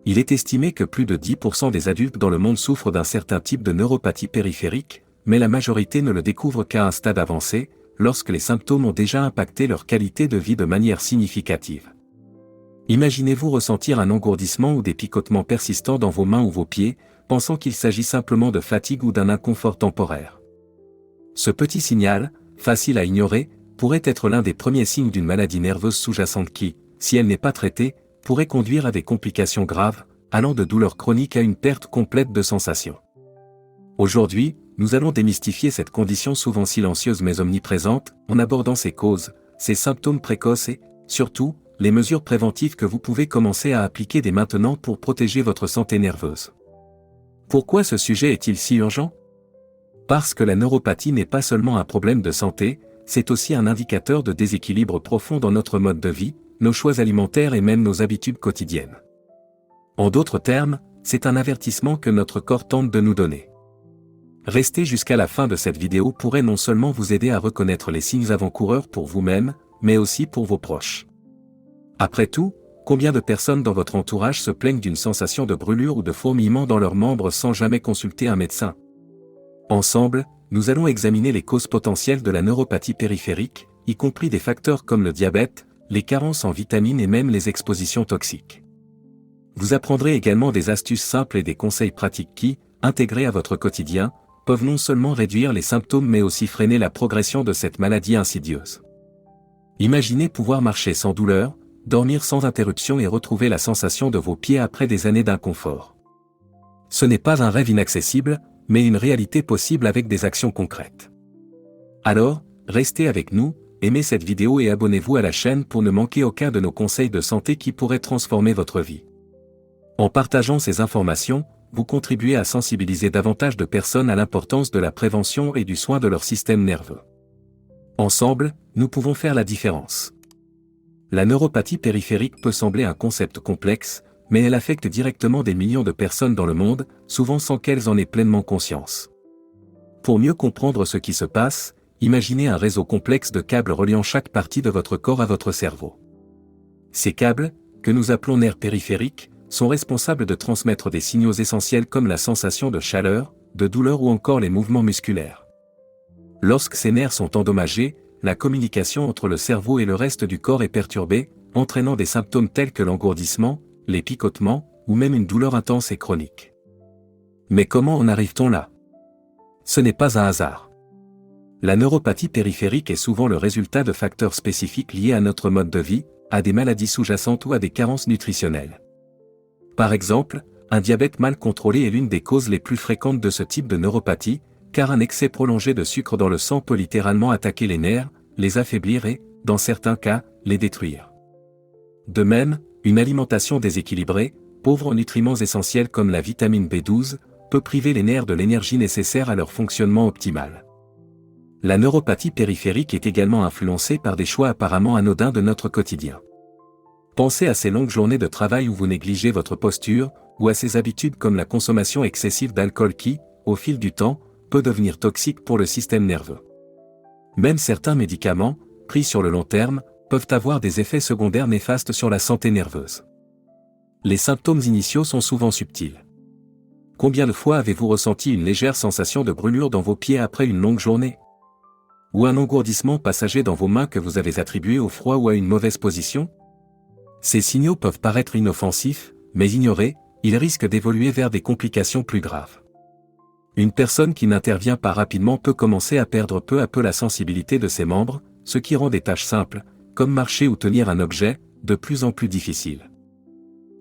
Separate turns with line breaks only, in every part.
Il est estimé que plus de 10% des adultes dans le monde souffrent d'un certain type de neuropathie périphérique, mais la majorité ne le découvre qu'à un stade avancé, lorsque les symptômes ont déjà impacté leur qualité de vie de manière significative. Imaginez-vous ressentir un engourdissement ou des picotements persistants dans vos mains ou vos pieds, pensant qu'il s'agit simplement de fatigue ou d'un inconfort temporaire. Ce petit signal, facile à ignorer, pourrait être l'un des premiers signes d'une maladie nerveuse sous-jacente qui, si elle n'est pas traitée, pourrait conduire à des complications graves, allant de douleurs chroniques à une perte complète de sensation. Aujourd'hui, nous allons démystifier cette condition souvent silencieuse mais omniprésente, en abordant ses causes, ses symptômes précoces et, surtout, les mesures préventives que vous pouvez commencer à appliquer dès maintenant pour protéger votre santé nerveuse. Pourquoi ce sujet est-il si urgent ? Parce que la neuropathie n'est pas seulement un problème de santé, c'est aussi un indicateur de déséquilibre profond dans notre mode de vie, nos choix alimentaires et même nos habitudes quotidiennes. En d'autres termes, c'est un avertissement que notre corps tente de nous donner. Rester jusqu'à la fin de cette vidéo pourrait non seulement vous aider à reconnaître les signes avant-coureurs pour vous-même, mais aussi pour vos proches. Après tout, combien de personnes dans votre entourage se plaignent d'une sensation de brûlure ou de fourmillement dans leurs membres sans jamais consulter un médecin ? Ensemble, nous allons examiner les causes potentielles de la neuropathie périphérique, y compris des facteurs comme le diabète, les carences en vitamines et même les expositions toxiques. Vous apprendrez également des astuces simples et des conseils pratiques qui, intégrés à votre quotidien, peuvent non seulement réduire les symptômes mais aussi freiner la progression de cette maladie insidieuse. Imaginez pouvoir marcher sans douleur, dormir sans interruption et retrouver la sensation de vos pieds après des années d'inconfort. Ce n'est pas un rêve inaccessible, mais une réalité possible avec des actions concrètes. Alors, restez avec nous, aimez cette vidéo et abonnez-vous à la chaîne pour ne manquer aucun de nos conseils de santé qui pourraient transformer votre vie. En partageant ces informations, vous contribuez à sensibiliser davantage de personnes à l'importance de la prévention et du soin de leur système nerveux. Ensemble, nous pouvons faire la différence. La neuropathie périphérique peut sembler un concept complexe, mais elle affecte directement des millions de personnes dans le monde, souvent sans qu'elles en aient pleinement conscience. Pour mieux comprendre ce qui se passe, imaginez un réseau complexe de câbles reliant chaque partie de votre corps à votre cerveau. Ces câbles, que nous appelons nerfs périphériques, sont responsables de transmettre des signaux essentiels comme la sensation de chaleur, de douleur ou encore les mouvements musculaires. Lorsque ces nerfs sont endommagés, la communication entre le cerveau et le reste du corps est perturbée, entraînant des symptômes tels que l'engourdissement, les picotements, ou même une douleur intense et chronique. Mais comment en arrive-t-on là ? Ce n'est pas un hasard. La neuropathie périphérique est souvent le résultat de facteurs spécifiques liés à notre mode de vie, à des maladies sous-jacentes ou à des carences nutritionnelles. Par exemple, un diabète mal contrôlé est l'une des causes les plus fréquentes de ce type de neuropathie, car un excès prolongé de sucre dans le sang peut littéralement attaquer les nerfs, les affaiblir et, dans certains cas, les détruire. De même, une alimentation déséquilibrée, pauvre en nutriments essentiels comme la vitamine B12, peut priver les nerfs de l'énergie nécessaire à leur fonctionnement optimal. La neuropathie périphérique est également influencée par des choix apparemment anodins de notre quotidien. Pensez à ces longues journées de travail où vous négligez votre posture, ou à ces habitudes comme la consommation excessive d'alcool qui, au fil du temps, peut devenir toxique pour le système nerveux. Même certains médicaments, pris sur le long terme, peuvent avoir des effets secondaires néfastes sur la santé nerveuse. Les symptômes initiaux sont souvent subtils. Combien de fois avez-vous ressenti une légère sensation de brûlure dans vos pieds après une longue journée ? Ou un engourdissement passager dans vos mains que vous avez attribué au froid ou à une mauvaise position ? Ces signaux peuvent paraître inoffensifs, mais ignorés, ils risquent d'évoluer vers des complications plus graves. Une personne qui n'intervient pas rapidement peut commencer à perdre peu à peu la sensibilité de ses membres, ce qui rend des tâches simples, comme marcher ou tenir un objet, de plus en plus difficiles.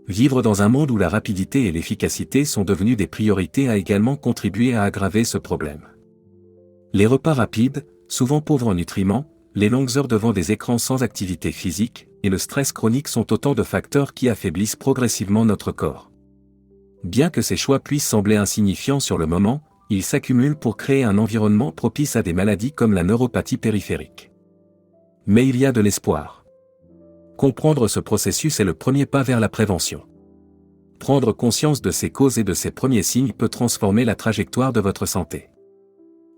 Vivre dans un monde où la rapidité et l'efficacité sont devenues des priorités a également contribué à aggraver ce problème. Les repas rapides, souvent pauvres en nutriments, les longues heures devant des écrans sans activité physique, et le stress chronique sont autant de facteurs qui affaiblissent progressivement notre corps. Bien que ces choix puissent sembler insignifiants sur le moment, ils s'accumulent pour créer un environnement propice à des maladies comme la neuropathie périphérique. Mais il y a de l'espoir. Comprendre ce processus est le premier pas vers la prévention. Prendre conscience de ces causes et de ces premiers signes peut transformer la trajectoire de votre santé.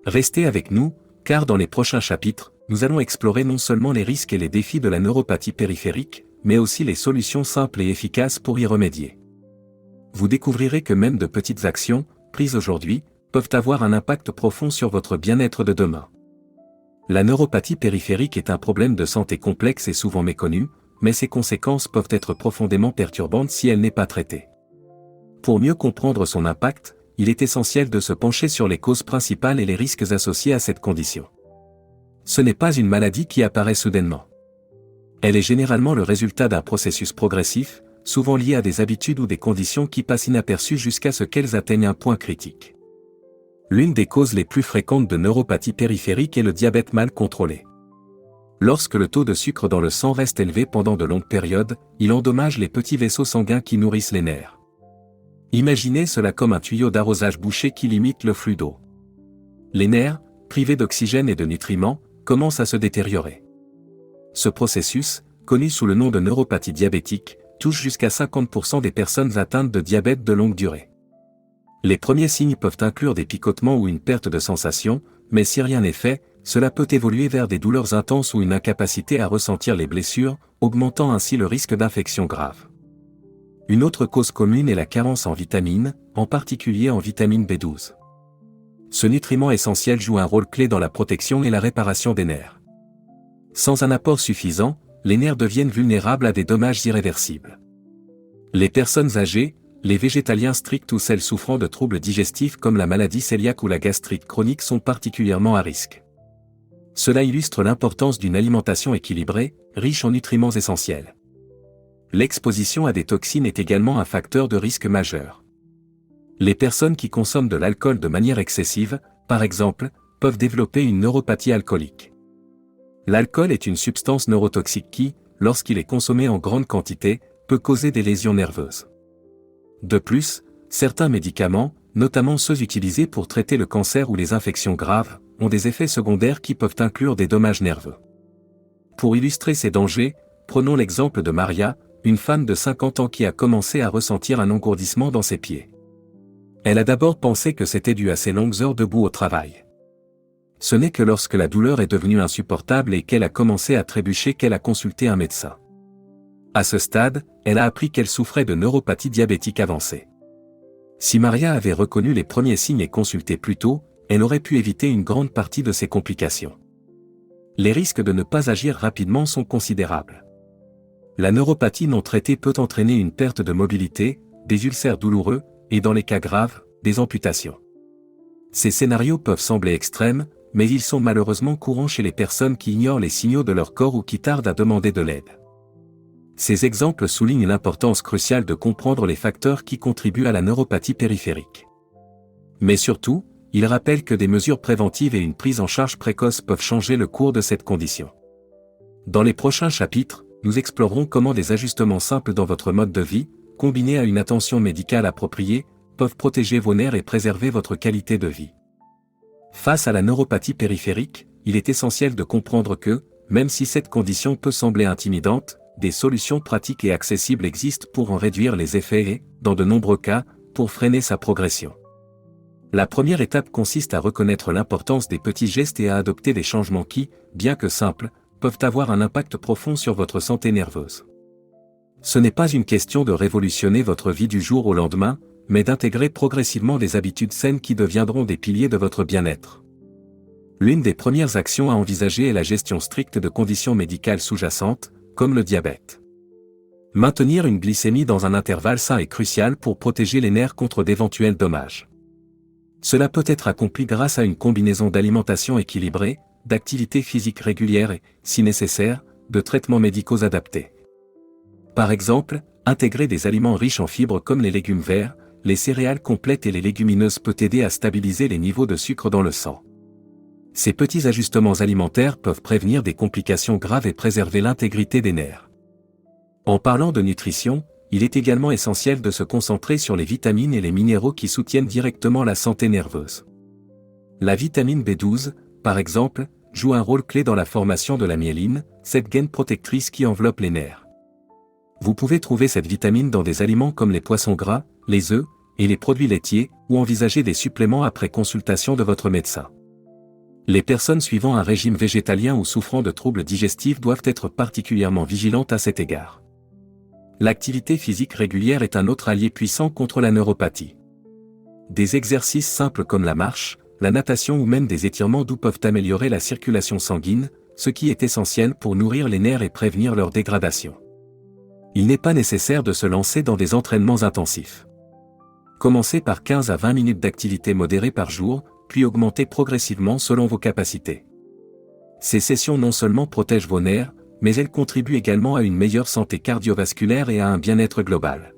Restez avec nous, car dans les prochains chapitres, nous allons explorer non seulement les risques et les défis de la neuropathie périphérique, mais aussi les solutions simples et efficaces pour y remédier. vous découvrirez que même de petites actions, prises aujourd'hui, peuvent avoir un impact profond sur votre bien-être de demain. La neuropathie périphérique est un problème de santé complexe et souvent méconnu, mais ses conséquences peuvent être profondément perturbantes si elle n'est pas traitée. Pour mieux comprendre son impact, il est essentiel de se pencher sur les causes principales et les risques associés à cette condition. Ce n'est pas une maladie qui apparaît soudainement. Elle est généralement le résultat d'un processus progressif, souvent lié à des habitudes ou des conditions qui passent inaperçues jusqu'à ce qu'elles atteignent un point critique. L'une des causes les plus fréquentes de neuropathie périphérique est le diabète mal contrôlé. Lorsque le taux de sucre dans le sang reste élevé pendant de longues périodes, il endommage les petits vaisseaux sanguins qui nourrissent les nerfs. Imaginez cela comme un tuyau d'arrosage bouché qui limite le flux d'eau. Les nerfs, privés d'oxygène et de nutriments, commencent à se détériorer. Ce processus, connu sous le nom de neuropathie diabétique, touche jusqu'à 50% des personnes atteintes de diabète de longue durée. Les premiers signes peuvent inclure des picotements ou une perte de sensation, mais si rien n'est fait, cela peut évoluer vers des douleurs intenses ou une incapacité à ressentir les blessures, augmentant ainsi le risque d'infection grave. Une autre cause commune est la carence en vitamines, en particulier en vitamine B12. Ce nutriment essentiel joue un rôle clé dans la protection et la réparation des nerfs. Sans un apport suffisant, les nerfs deviennent vulnérables à des dommages irréversibles. Les personnes âgées, les végétaliens stricts ou celles souffrant de troubles digestifs comme la maladie cœliaque ou la gastrite chronique sont particulièrement à risque. Cela illustre l'importance d'une alimentation équilibrée, riche en nutriments essentiels. L'exposition à des toxines est également un facteur de risque majeur. Les personnes qui consomment de l'alcool de manière excessive, par exemple, peuvent développer une neuropathie alcoolique. L'alcool est une substance neurotoxique qui, lorsqu'il est consommé en grande quantité, peut causer des lésions nerveuses. De plus, certains médicaments, notamment ceux utilisés pour traiter le cancer ou les infections graves, ont des effets secondaires qui peuvent inclure des dommages nerveux. Pour illustrer ces dangers, prenons l'exemple de Maria, une femme de 50 ans qui a commencé à ressentir un engourdissement dans ses pieds. Elle a d'abord pensé que c'était dû à ses longues heures debout au travail. Ce n'est que lorsque la douleur est devenue insupportable et qu'elle a commencé à trébucher qu'elle a consulté un médecin. À ce stade, elle a appris qu'elle souffrait de neuropathie diabétique avancée. Si Maria avait reconnu les premiers signes et consulté plus tôt, elle aurait pu éviter une grande partie de ces complications. Les risques de ne pas agir rapidement sont considérables. La neuropathie non traitée peut entraîner une perte de mobilité, des ulcères douloureux, et dans les cas graves, des amputations. Ces scénarios peuvent sembler extrêmes, mais ils sont malheureusement courants chez les personnes qui ignorent les signaux de leur corps ou qui tardent à demander de l'aide. Ces exemples soulignent l'importance cruciale de comprendre les facteurs qui contribuent à la neuropathie périphérique. Mais surtout, ils rappellent que des mesures préventives et une prise en charge précoce peuvent changer le cours de cette condition. Dans les prochains chapitres, nous explorerons comment des ajustements simples dans votre mode de vie, combinés à une attention médicale appropriée, peuvent protéger vos nerfs et préserver votre qualité de vie. Face à la neuropathie périphérique, il est essentiel de comprendre que, même si cette condition peut sembler intimidante, des solutions pratiques et accessibles existent pour en réduire les effets et, dans de nombreux cas, pour freiner sa progression. La première étape consiste à reconnaître l'importance des petits gestes et à adopter des changements qui, bien que simples, peuvent avoir un impact profond sur votre santé nerveuse. Ce n'est pas une question de révolutionner votre vie du jour au lendemain, mais d'intégrer progressivement des habitudes saines qui deviendront des piliers de votre bien-être. L'une des premières actions à envisager est la gestion stricte de conditions médicales sous-jacentes, comme le diabète. Maintenir une glycémie dans un intervalle sain est crucial pour protéger les nerfs contre d'éventuels dommages. Cela peut être accompli grâce à une combinaison d'alimentation équilibrée, d'activités physiques régulières et, si nécessaire, de traitements médicaux adaptés. Par exemple, intégrer des aliments riches en fibres comme les légumes verts, les céréales complètes et les légumineuses peut aider à stabiliser les niveaux de sucre dans le sang. Ces petits ajustements alimentaires peuvent prévenir des complications graves et préserver l'intégrité des nerfs. En parlant de nutrition, il est également essentiel de se concentrer sur les vitamines et les minéraux qui soutiennent directement la santé nerveuse. La vitamine B12, par exemple, joue un rôle clé dans la formation de la myéline, cette gaine protectrice qui enveloppe les nerfs. Vous pouvez trouver cette vitamine dans des aliments comme les poissons gras, les œufs, et les produits laitiers, ou envisager des suppléments après consultation de votre médecin. Les personnes suivant un régime végétalien ou souffrant de troubles digestifs doivent être particulièrement vigilantes à cet égard. L'activité physique régulière est un autre allié puissant contre la neuropathie. Des exercices simples comme la marche, la natation ou même des étirements doux peuvent améliorer la circulation sanguine, ce qui est essentiel pour nourrir les nerfs et prévenir leur dégradation. Il n'est pas nécessaire de se lancer dans des entraînements intensifs. Commencez par 15 à 20 minutes d'activité modérée par jour, puis augmentez progressivement selon vos capacités. Ces sessions non seulement protègent vos nerfs, mais elles contribuent également à une meilleure santé cardiovasculaire et à un bien-être global.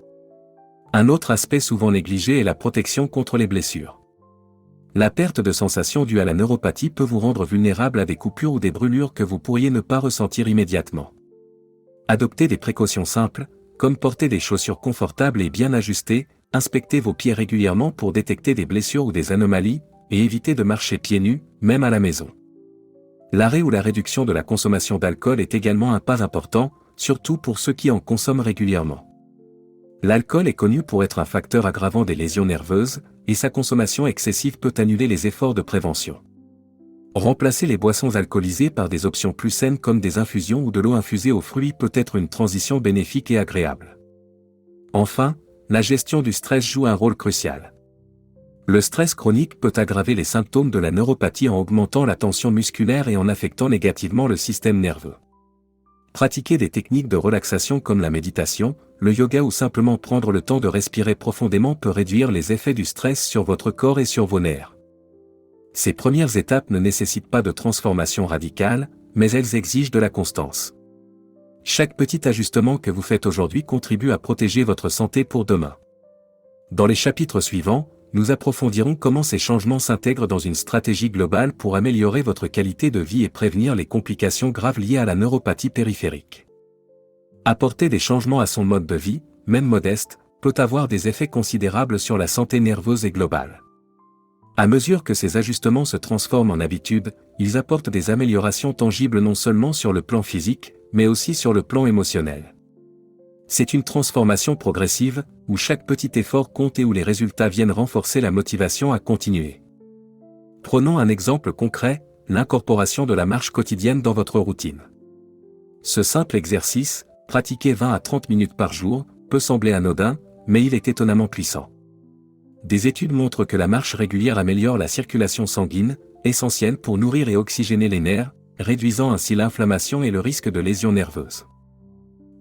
Un autre aspect souvent négligé est la protection contre les blessures. La perte de sensation due à la neuropathie peut vous rendre vulnérable à des coupures ou des brûlures que vous pourriez ne pas ressentir immédiatement. Adoptez des précautions simples, comme porter des chaussures confortables et bien ajustées, inspectez vos pieds régulièrement pour détecter des blessures ou des anomalies, et évitez de marcher pieds nus, même à la maison. L'arrêt ou la réduction de la consommation d'alcool est également un pas important, surtout pour ceux qui en consomment régulièrement. L'alcool est connu pour être un facteur aggravant des lésions nerveuses, et sa consommation excessive peut annuler les efforts de prévention. Remplacer les boissons alcoolisées par des options plus saines comme des infusions ou de l'eau infusée aux fruits peut être une transition bénéfique et agréable. Enfin, la gestion du stress joue un rôle crucial. Le stress chronique peut aggraver les symptômes de la neuropathie en augmentant la tension musculaire et en affectant négativement le système nerveux. Pratiquer des techniques de relaxation comme la méditation, le yoga ou simplement prendre le temps de respirer profondément peut réduire les effets du stress sur votre corps et sur vos nerfs. Ces premières étapes ne nécessitent pas de transformation radicale, mais elles exigent de la constance. Chaque petit ajustement que vous faites aujourd'hui contribue à protéger votre santé pour demain. Dans les chapitres suivants, nous approfondirons comment ces changements s'intègrent dans une stratégie globale pour améliorer votre qualité de vie et prévenir les complications graves liées à la neuropathie périphérique. Apporter des changements à son mode de vie, même modeste, peut avoir des effets considérables sur la santé nerveuse et globale. À mesure que ces ajustements se transforment en habitudes, ils apportent des améliorations tangibles non seulement sur le plan physique, mais aussi sur le plan émotionnel. C'est une transformation progressive, où chaque petit effort compte et où les résultats viennent renforcer la motivation à continuer. Prenons un exemple concret, l'incorporation de la marche quotidienne dans votre routine. Ce simple exercice, pratiqué 20 à 30 minutes par jour, peut sembler anodin, mais il est étonnamment puissant. Des études montrent que la marche régulière améliore la circulation sanguine, essentielle pour nourrir et oxygéner les nerfs, réduisant ainsi l'inflammation et le risque de lésions nerveuses.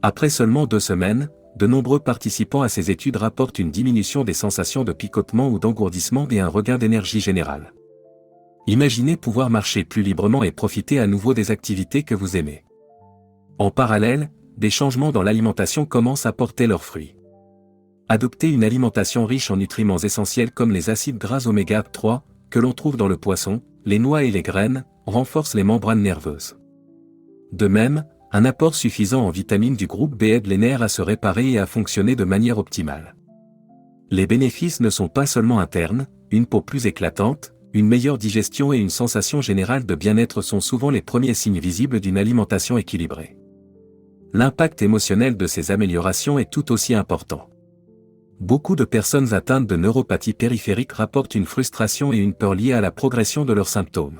Après seulement 2 semaines, de nombreux participants à ces études rapportent une diminution des sensations de picotement ou d'engourdissement et un regain d'énergie générale. Imaginez pouvoir marcher plus librement et profiter à nouveau des activités que vous aimez. En parallèle, des changements dans l'alimentation commencent à porter leurs fruits. Adopter une alimentation riche en nutriments essentiels comme les acides gras oméga 3, que l'on trouve dans le poisson, les noix et les graines, renforce les membranes nerveuses. De même, un apport suffisant en vitamines du groupe B aide les nerfs à se réparer et à fonctionner de manière optimale. Les bénéfices ne sont pas seulement internes, une peau plus éclatante, une meilleure digestion et une sensation générale de bien-être sont souvent les premiers signes visibles d'une alimentation équilibrée. L'impact émotionnel de ces améliorations est tout aussi important. Beaucoup de personnes atteintes de neuropathie périphérique rapportent une frustration et une peur liées à la progression de leurs symptômes.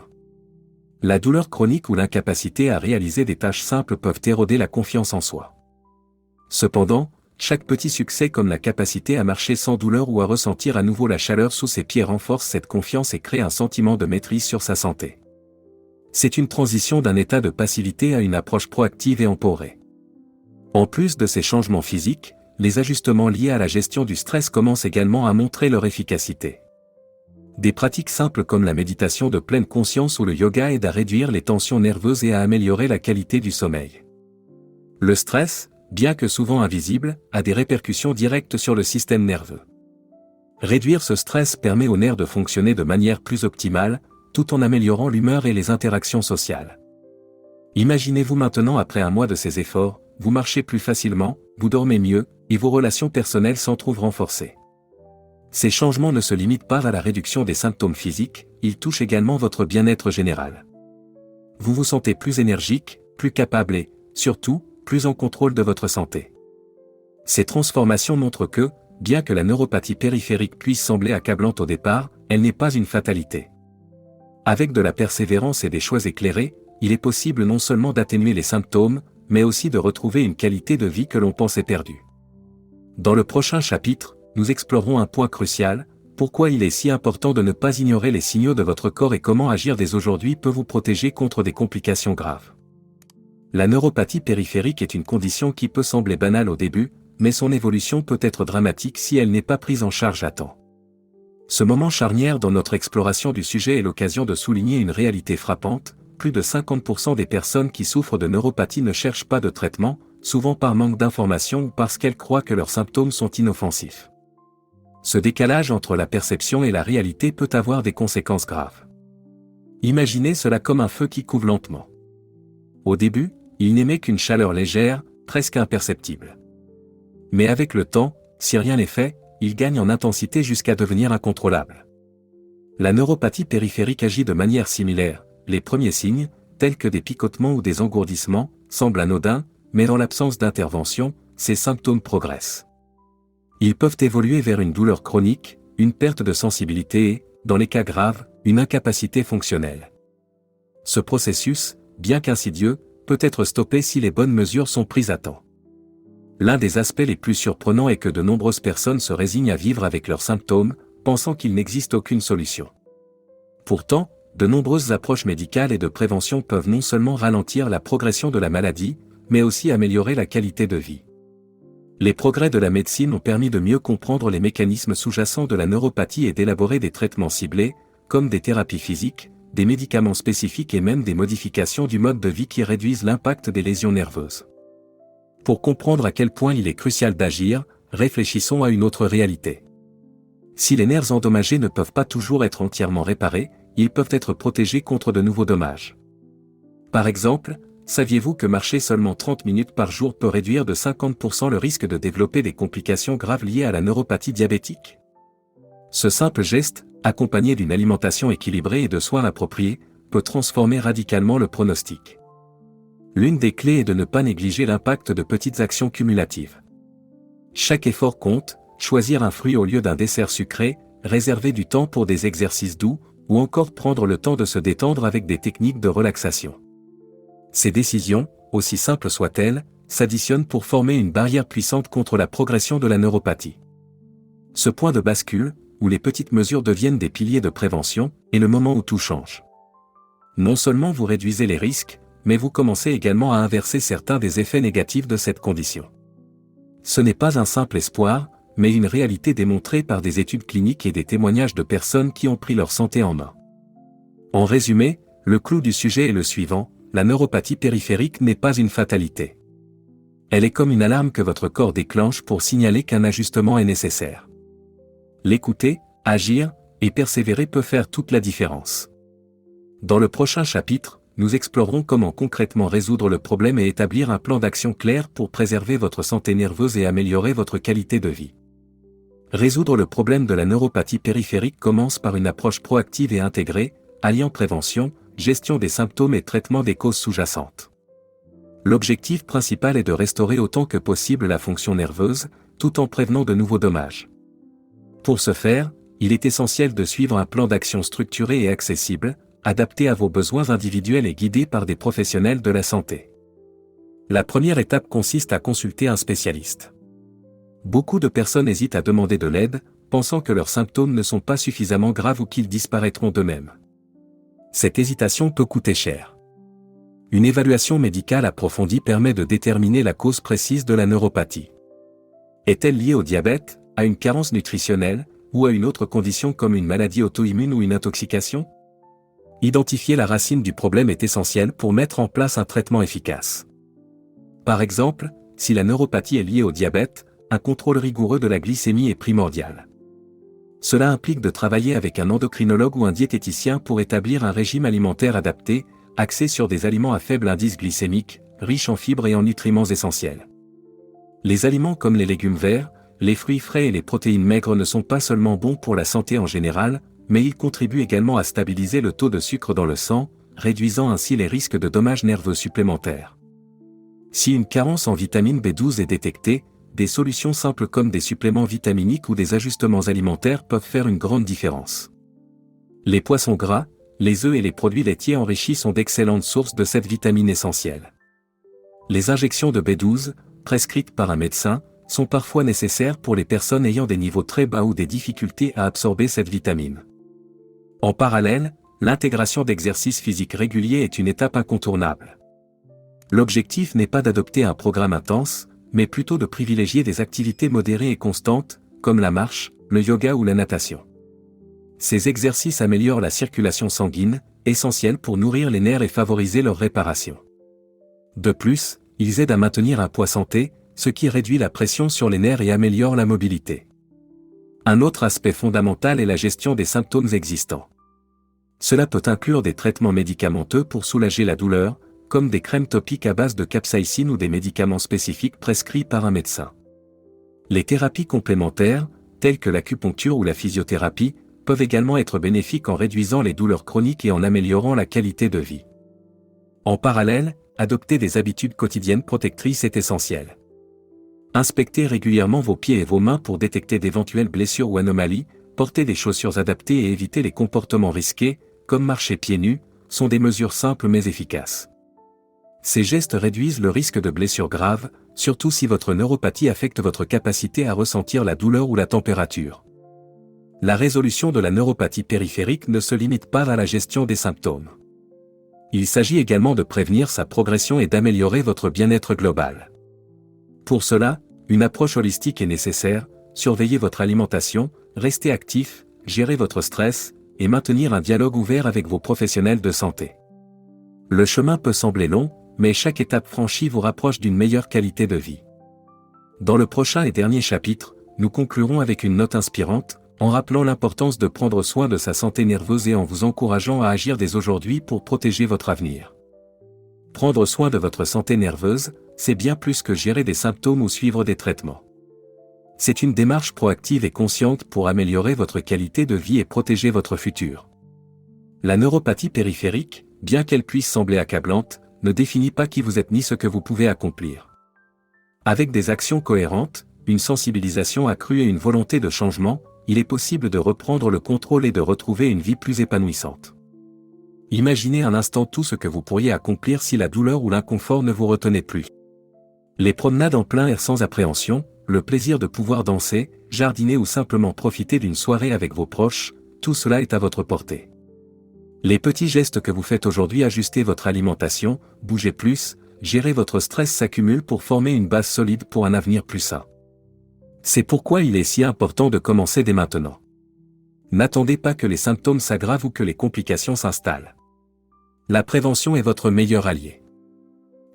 La douleur chronique ou l'incapacité à réaliser des tâches simples peuvent éroder la confiance en soi. Cependant, chaque petit succès comme la capacité à marcher sans douleur ou à ressentir à nouveau la chaleur sous ses pieds renforce cette confiance et crée un sentiment de maîtrise sur sa santé. C'est une transition d'un état de passivité à une approche proactive et empourée. En plus de ces changements physiques, les ajustements liés à la gestion du stress commencent également à montrer leur efficacité. Des pratiques simples comme la méditation de pleine conscience ou le yoga aident à réduire les tensions nerveuses et à améliorer la qualité du sommeil. Le stress, bien que souvent invisible, a des répercussions directes sur le système nerveux. Réduire ce stress permet aux nerfs de fonctionner de manière plus optimale, tout en améliorant l'humeur et les interactions sociales. Imaginez-vous maintenant après un mois de ces efforts, vous marchez plus facilement, vous dormez mieux, et vos relations personnelles s'en trouvent renforcées. Ces changements ne se limitent pas à la réduction des symptômes physiques, ils touchent également votre bien-être général. Vous vous sentez plus énergique, plus capable et, surtout, plus en contrôle de votre santé. Ces transformations montrent que, bien que la neuropathie périphérique puisse sembler accablante au départ, elle n'est pas une fatalité. Avec de la persévérance et des choix éclairés, il est possible non seulement d'atténuer les symptômes, mais aussi de retrouver une qualité de vie que l'on pensait perdue. Dans le prochain chapitre, nous explorerons un point crucial, pourquoi il est si important de ne pas ignorer les signaux de votre corps et comment agir dès aujourd'hui peut vous protéger contre des complications graves. La neuropathie périphérique est une condition qui peut sembler banale au début, mais son évolution peut être dramatique si elle n'est pas prise en charge à temps. Ce moment charnière dans notre exploration du sujet est l'occasion de souligner une réalité frappante, plus de 50% des personnes qui souffrent de neuropathie ne cherchent pas de traitement, souvent par manque d'information ou parce qu'elles croient que leurs symptômes sont inoffensifs. Ce décalage entre la perception et la réalité peut avoir des conséquences graves. Imaginez cela comme un feu qui couve lentement. Au début, il n'émet qu'une chaleur légère, presque imperceptible. Mais avec le temps, si rien n'est fait, il gagne en intensité jusqu'à devenir incontrôlable. La neuropathie périphérique agit de manière similaire. Les premiers signes, tels que des picotements ou des engourdissements, semblent anodins, mais dans l'absence d'intervention, ces symptômes progressent. Ils peuvent évoluer vers une douleur chronique, une perte de sensibilité et, dans les cas graves, une incapacité fonctionnelle. Ce processus, bien qu'insidieux, peut être stoppé si les bonnes mesures sont prises à temps. L'un des aspects les plus surprenants est que de nombreuses personnes se résignent à vivre avec leurs symptômes, pensant qu'il n'existe aucune solution. Pourtant, de nombreuses approches médicales et de prévention peuvent non seulement ralentir la progression de la maladie, mais aussi améliorer la qualité de vie. Les progrès de la médecine ont permis de mieux comprendre les mécanismes sous-jacents de la neuropathie et d'élaborer des traitements ciblés, comme des thérapies physiques, des médicaments spécifiques et même des modifications du mode de vie qui réduisent l'impact des lésions nerveuses. Pour comprendre à quel point il est crucial d'agir, réfléchissons à une autre réalité. Si les nerfs endommagés ne peuvent pas toujours être entièrement réparés, ils peuvent être protégés contre de nouveaux dommages. Par exemple, saviez-vous que marcher seulement 30 minutes par jour peut réduire de 50% le risque de développer des complications graves liées à la neuropathie diabétique? Ce simple geste, accompagné d'une alimentation équilibrée et de soins appropriés, peut transformer radicalement le pronostic. L'une des clés est de ne pas négliger l'impact de petites actions cumulatives. Chaque effort compte, choisir un fruit au lieu d'un dessert sucré, réserver du temps pour des exercices doux, ou encore prendre le temps de se détendre avec des techniques de relaxation. Ces décisions, aussi simples soient-elles, s'additionnent pour former une barrière puissante contre la progression de la neuropathie. Ce point de bascule, où les petites mesures deviennent des piliers de prévention, est le moment où tout change. Non seulement vous réduisez les risques, mais vous commencez également à inverser certains des effets négatifs de cette condition. Ce n'est pas un simple espoir, mais une réalité démontrée par des études cliniques et des témoignages de personnes qui ont pris leur santé en main. En résumé, le clou du sujet est le suivant, la neuropathie périphérique n'est pas une fatalité. Elle est comme une alarme que votre corps déclenche pour signaler qu'un ajustement est nécessaire. L'écouter, agir, et persévérer peut faire toute la différence. Dans le prochain chapitre, nous explorerons comment concrètement résoudre le problème et établir un plan d'action clair pour préserver votre santé nerveuse et améliorer votre qualité de vie. Résoudre le problème de la neuropathie périphérique commence par une approche proactive et intégrée, alliant prévention, gestion des symptômes et traitement des causes sous-jacentes. L'objectif principal est de restaurer autant que possible la fonction nerveuse, tout en prévenant de nouveaux dommages. Pour ce faire, il est essentiel de suivre un plan d'action structuré et accessible, adapté à vos besoins individuels et guidé par des professionnels de la santé. La première étape consiste à consulter un spécialiste. Beaucoup de personnes hésitent à demander de l'aide, pensant que leurs symptômes ne sont pas suffisamment graves ou qu'ils disparaîtront d'eux-mêmes. Cette hésitation peut coûter cher. Une évaluation médicale approfondie permet de déterminer la cause précise de la neuropathie. Est-elle liée au diabète, à une carence nutritionnelle, ou à une autre condition comme une maladie auto-immune ou une intoxication? Identifier la racine du problème est essentiel pour mettre en place un traitement efficace. Par exemple, si la neuropathie est liée au diabète, un contrôle rigoureux de la glycémie est primordial. Cela implique de travailler avec un endocrinologue ou un diététicien pour établir un régime alimentaire adapté, axé sur des aliments à faible indice glycémique, riches en fibres et en nutriments essentiels. Les aliments comme les légumes verts, les fruits frais et les protéines maigres ne sont pas seulement bons pour la santé en général, mais ils contribuent également à stabiliser le taux de sucre dans le sang, réduisant ainsi les risques de dommages nerveux supplémentaires. Si une carence en vitamine B12 est détectée, des solutions simples comme des suppléments vitaminiques ou des ajustements alimentaires peuvent faire une grande différence. Les poissons gras, les œufs et les produits laitiers enrichis sont d'excellentes sources de cette vitamine essentielle. Les injections de B12, prescrites par un médecin, sont parfois nécessaires pour les personnes ayant des niveaux très bas ou des difficultés à absorber cette vitamine. En parallèle, l'intégration d'exercices physiques réguliers est une étape incontournable. L'objectif n'est pas d'adopter un programme intense, mais plutôt de privilégier des activités modérées et constantes, comme la marche, le yoga ou la natation. Ces exercices améliorent la circulation sanguine, essentielle pour nourrir les nerfs et favoriser leur réparation. De plus, ils aident à maintenir un poids santé, ce qui réduit la pression sur les nerfs et améliore la mobilité. Un autre aspect fondamental est la gestion des symptômes existants. Cela peut inclure des traitements médicamenteux pour soulager la douleur, comme des crèmes topiques à base de capsaïcine ou des médicaments spécifiques prescrits par un médecin. Les thérapies complémentaires, telles que l'acupuncture ou la physiothérapie, peuvent également être bénéfiques en réduisant les douleurs chroniques et en améliorant la qualité de vie. En parallèle, adopter des habitudes quotidiennes protectrices est essentiel. Inspectez régulièrement vos pieds et vos mains pour détecter d'éventuelles blessures ou anomalies, porter des chaussures adaptées et éviter les comportements risqués, comme marcher pieds nus, sont des mesures simples mais efficaces. Ces gestes réduisent le risque de blessures graves, surtout si votre neuropathie affecte votre capacité à ressentir la douleur ou la température. La résolution de la neuropathie périphérique ne se limite pas à la gestion des symptômes. Il s'agit également de prévenir sa progression et d'améliorer votre bien-être global. Pour cela, une approche holistique est nécessaire, surveillez votre alimentation, restez actif, gérez votre stress, et maintenir un dialogue ouvert avec vos professionnels de santé. Le chemin peut sembler long, mais chaque étape franchie vous rapproche d'une meilleure qualité de vie. Dans le prochain et dernier chapitre, nous conclurons avec une note inspirante, en rappelant l'importance de prendre soin de sa santé nerveuse et en vous encourageant à agir dès aujourd'hui pour protéger votre avenir. Prendre soin de votre santé nerveuse, c'est bien plus que gérer des symptômes ou suivre des traitements. C'est une démarche proactive et consciente pour améliorer votre qualité de vie et protéger votre futur. La neuropathie périphérique, bien qu'elle puisse sembler accablante, ne définit pas qui vous êtes ni ce que vous pouvez accomplir. Avec des actions cohérentes, une sensibilisation accrue et une volonté de changement, il est possible de reprendre le contrôle et de retrouver une vie plus épanouissante. Imaginez un instant tout ce que vous pourriez accomplir si la douleur ou l'inconfort ne vous retenait plus. Les promenades en plein air sans appréhension, le plaisir de pouvoir danser, jardiner ou simplement profiter d'une soirée avec vos proches, tout cela est à votre portée. Les petits gestes que vous faites aujourd'hui, ajuster votre alimentation, bouger plus, gérer votre stress s'accumulent pour former une base solide pour un avenir plus sain. C'est pourquoi il est si important de commencer dès maintenant. N'attendez pas que les symptômes s'aggravent ou que les complications s'installent. La prévention est votre meilleur allié.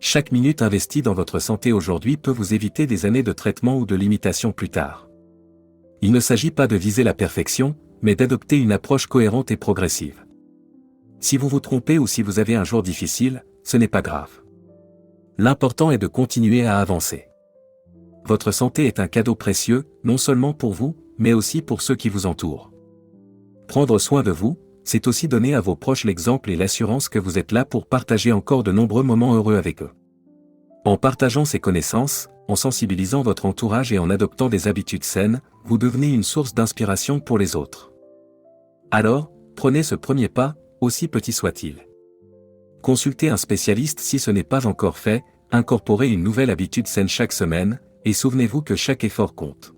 Chaque minute investie dans votre santé aujourd'hui peut vous éviter des années de traitement ou de limitation plus tard. Il ne s'agit pas de viser la perfection, mais d'adopter une approche cohérente et progressive. Si vous vous trompez ou si vous avez un jour difficile, ce n'est pas grave. L'important est de continuer à avancer. Votre santé est un cadeau précieux, non seulement pour vous, mais aussi pour ceux qui vous entourent. Prendre soin de vous, c'est aussi donner à vos proches l'exemple et l'assurance que vous êtes là pour partager encore de nombreux moments heureux avec eux. En partageant ces connaissances, en sensibilisant votre entourage et en adoptant des habitudes saines, vous devenez une source d'inspiration pour les autres. Alors, prenez ce premier pas, aussi petit soit-il. Consultez un spécialiste si ce n'est pas encore fait, incorporez une nouvelle habitude saine chaque semaine, et souvenez-vous que chaque effort compte.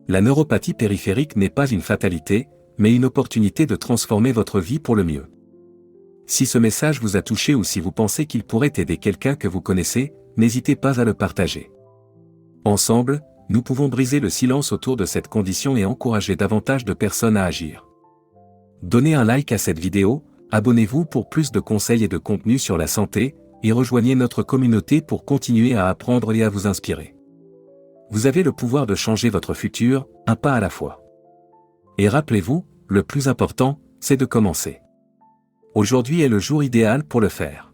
La neuropathie périphérique n'est pas une fatalité, mais une opportunité de transformer votre vie pour le mieux. Si ce message vous a touché ou si vous pensez qu'il pourrait aider quelqu'un que vous connaissez, n'hésitez pas à le partager. Ensemble, nous pouvons briser le silence autour de cette condition et encourager davantage de personnes à agir. Donnez un like à cette vidéo, abonnez-vous pour plus de conseils et de contenus sur la santé, et rejoignez notre communauté pour continuer à apprendre et à vous inspirer. Vous avez le pouvoir de changer votre futur, un pas à la fois. Et rappelez-vous, le plus important, c'est de commencer. Aujourd'hui est le jour idéal pour le faire.